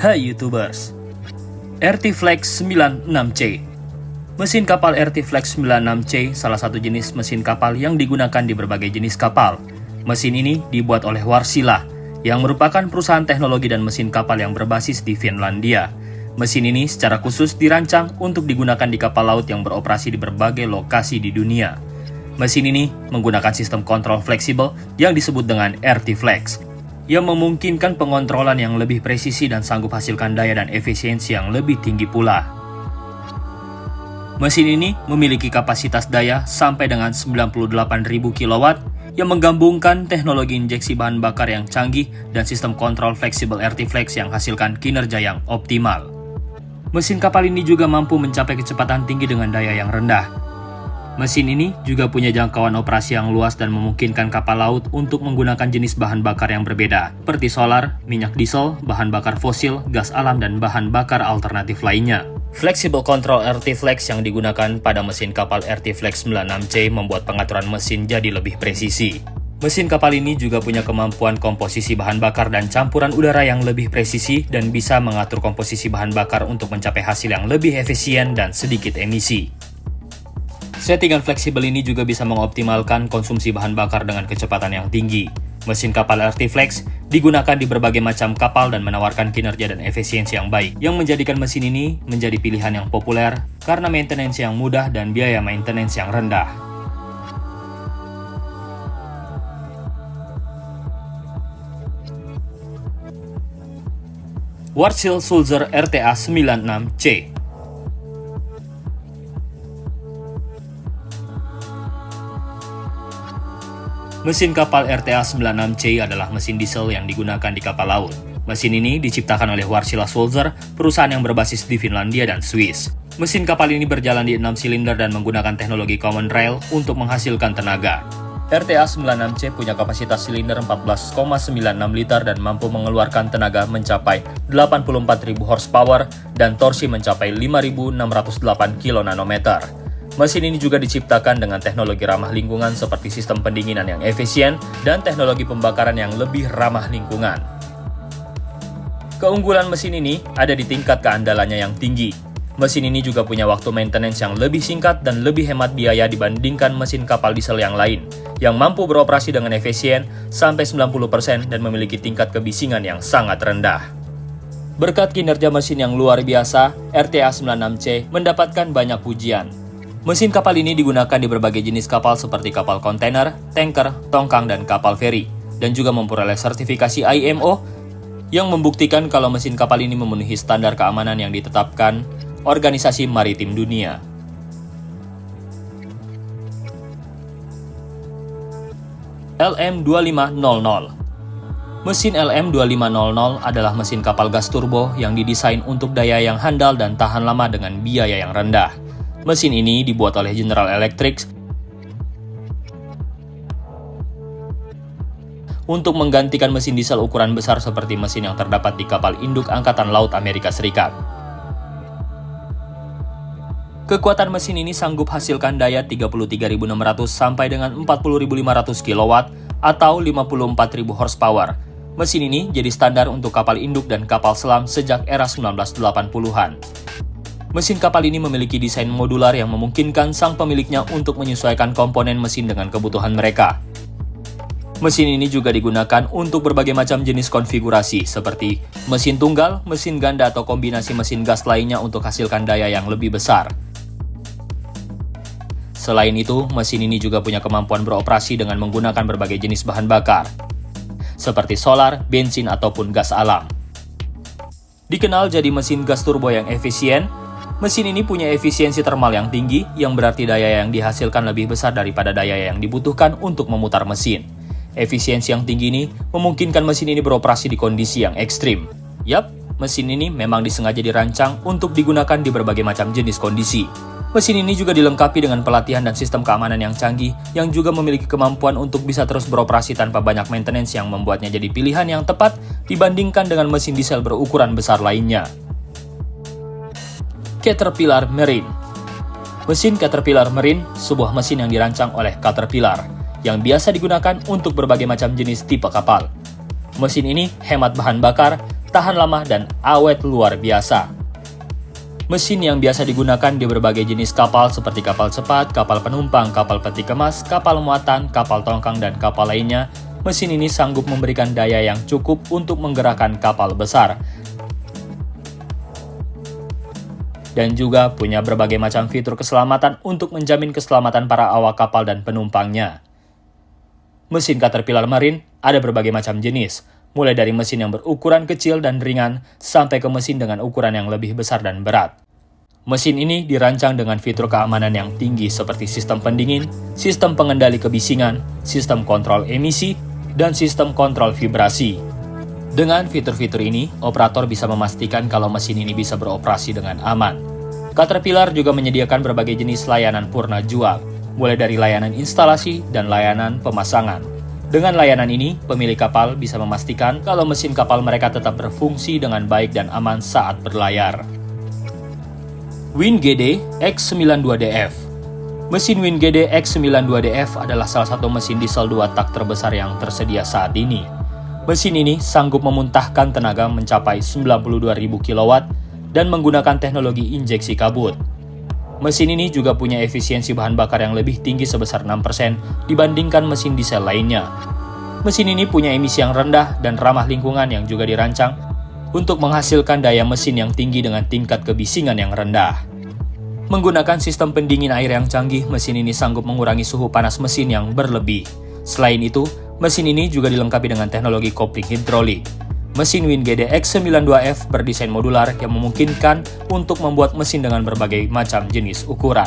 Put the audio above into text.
Hai YouTubers, RT Flex 96C. Mesin kapal RT Flex 96C salah satu jenis mesin kapal yang digunakan di berbagai jenis kapal. Mesin ini dibuat oleh Wärtsilä, yang merupakan perusahaan teknologi dan mesin kapal yang berbasis di Finlandia. Mesin ini secara khusus dirancang untuk digunakan di kapal laut yang beroperasi di berbagai lokasi di dunia. Mesin ini menggunakan sistem kontrol fleksibel yang disebut dengan RT Flex, yang memungkinkan pengontrolan yang lebih presisi dan sanggup hasilkan daya dan efisiensi yang lebih tinggi pula. Mesin ini memiliki kapasitas daya sampai dengan 98.000 kW yang menggabungkan teknologi injeksi bahan bakar yang canggih dan sistem kontrol fleksibel RT Flex yang hasilkan kinerja yang optimal. Mesin kapal ini juga mampu mencapai kecepatan tinggi dengan daya yang rendah. Mesin ini juga punya jangkauan operasi yang luas dan memungkinkan kapal laut untuk menggunakan jenis bahan bakar yang berbeda, seperti solar, minyak diesel, bahan bakar fosil, gas alam, dan bahan bakar alternatif lainnya. Flexible Control RT Flex yang digunakan pada mesin kapal RT Flex 96C membuat pengaturan mesin jadi lebih presisi. Mesin kapal ini juga punya kemampuan komposisi bahan bakar dan campuran udara yang lebih presisi dan bisa mengatur komposisi bahan bakar untuk mencapai hasil yang lebih efisien dan sedikit emisi. Settingan fleksibel ini juga bisa mengoptimalkan konsumsi bahan bakar dengan kecepatan yang tinggi. Mesin kapal RT Flex digunakan di berbagai macam kapal dan menawarkan kinerja dan efisiensi yang baik, yang menjadikan mesin ini menjadi pilihan yang populer karena maintenance yang mudah dan biaya maintenance yang rendah. Wärtsilä Sulzer RTA 96C. Mesin kapal RTA 96C adalah mesin diesel yang digunakan di kapal laut. Mesin ini diciptakan oleh Wärtsilä Sulzer, perusahaan yang berbasis di Finlandia dan Swiss. Mesin kapal ini berjalan di 6 silinder dan menggunakan teknologi common rail untuk menghasilkan tenaga. RTA 96C punya kapasitas silinder 14,96 liter dan mampu mengeluarkan tenaga mencapai 84.000 horsepower dan torsi mencapai 5.608 kN. Mesin ini juga diciptakan dengan teknologi ramah lingkungan seperti sistem pendinginan yang efisien dan teknologi pembakaran yang lebih ramah lingkungan. Keunggulan mesin ini ada di tingkat keandalannya yang tinggi. Mesin ini juga punya waktu maintenance yang lebih singkat dan lebih hemat biaya dibandingkan mesin kapal diesel yang lain, yang mampu beroperasi dengan efisien sampai 90% dan memiliki tingkat kebisingan yang sangat rendah. Berkat kinerja mesin yang luar biasa, RTA 96C mendapatkan banyak pujian. Mesin kapal ini digunakan di berbagai jenis kapal seperti kapal kontainer, tanker, tongkang, dan kapal feri, dan juga memperoleh sertifikasi IMO yang membuktikan kalau mesin kapal ini memenuhi standar keamanan yang ditetapkan Organisasi Maritim Dunia. LM2500. Mesin LM2500 adalah mesin kapal gas turbo yang didesain untuk daya yang handal dan tahan lama dengan biaya yang rendah. Mesin ini dibuat oleh General Electric untuk menggantikan mesin diesel ukuran besar seperti mesin yang terdapat di kapal induk Angkatan Laut Amerika Serikat. Kekuatan mesin ini sanggup hasilkan daya 33.600 sampai dengan 40.500 kW atau 54.000 horsepower. Mesin ini jadi standar untuk kapal induk dan kapal selam sejak era 1980-an. Mesin kapal ini memiliki desain modular yang memungkinkan sang pemiliknya untuk menyesuaikan komponen mesin dengan kebutuhan mereka. Mesin ini juga digunakan untuk berbagai macam jenis konfigurasi seperti mesin tunggal, mesin ganda atau kombinasi mesin gas lainnya untuk hasilkan daya yang lebih besar. Selain itu, mesin ini juga punya kemampuan beroperasi dengan menggunakan berbagai jenis bahan bakar, seperti solar, bensin, ataupun gas alam. Dikenal jadi mesin gas turbo yang efisien, mesin ini punya efisiensi termal yang tinggi, yang berarti daya yang dihasilkan lebih besar daripada daya yang dibutuhkan untuk memutar mesin. Efisiensi yang tinggi ini memungkinkan mesin ini beroperasi di kondisi yang ekstrim. Yap, mesin ini memang disengaja dirancang untuk digunakan di berbagai macam jenis kondisi. Mesin ini juga dilengkapi dengan pelatihan dan sistem keamanan yang canggih, yang juga memiliki kemampuan untuk bisa terus beroperasi tanpa banyak maintenance yang membuatnya jadi pilihan yang tepat dibandingkan dengan mesin diesel berukuran besar lainnya. Caterpillar Marine. Mesin Caterpillar Marine, sebuah mesin yang dirancang oleh Caterpillar, yang biasa digunakan untuk berbagai macam jenis tipe kapal. Mesin ini hemat bahan bakar, tahan lama, dan awet luar biasa. Mesin yang biasa digunakan di berbagai jenis kapal seperti kapal cepat, kapal penumpang, kapal peti kemas, kapal muatan, kapal tongkang, dan kapal lainnya, mesin ini sanggup memberikan daya yang cukup untuk menggerakkan kapal besar. Dan juga punya berbagai macam fitur keselamatan untuk menjamin keselamatan para awak kapal dan penumpangnya. Mesin Caterpillar Marine ada berbagai macam jenis, mulai dari mesin yang berukuran kecil dan ringan sampai ke mesin dengan ukuran yang lebih besar dan berat. Mesin ini dirancang dengan fitur keamanan yang tinggi seperti sistem pendingin, sistem pengendali kebisingan, sistem kontrol emisi, dan sistem kontrol vibrasi. Dengan fitur-fitur ini, operator bisa memastikan kalau mesin ini bisa beroperasi dengan aman. Caterpillar juga menyediakan berbagai jenis layanan purna jual, mulai dari layanan instalasi dan layanan pemasangan. Dengan layanan ini, pemilik kapal bisa memastikan kalau mesin kapal mereka tetap berfungsi dengan baik dan aman saat berlayar. WinGD X92DF. Mesin WinGD X92DF adalah salah satu mesin diesel 2 tak terbesar yang tersedia saat ini. Mesin ini sanggup memuntahkan tenaga mencapai 92.000 kW dan menggunakan teknologi injeksi kabut. Mesin ini juga punya efisiensi bahan bakar yang lebih tinggi sebesar 6% dibandingkan mesin diesel lainnya. Mesin ini punya emisi yang rendah dan ramah lingkungan yang juga dirancang untuk menghasilkan daya mesin yang tinggi dengan tingkat kebisingan yang rendah. Menggunakan sistem pendingin air yang canggih, mesin ini sanggup mengurangi suhu panas mesin yang berlebih. Selain itu, mesin ini juga dilengkapi dengan teknologi kopling hidrolik. Mesin WinGD X92F berdesain modular yang memungkinkan untuk membuat mesin dengan berbagai macam jenis ukuran.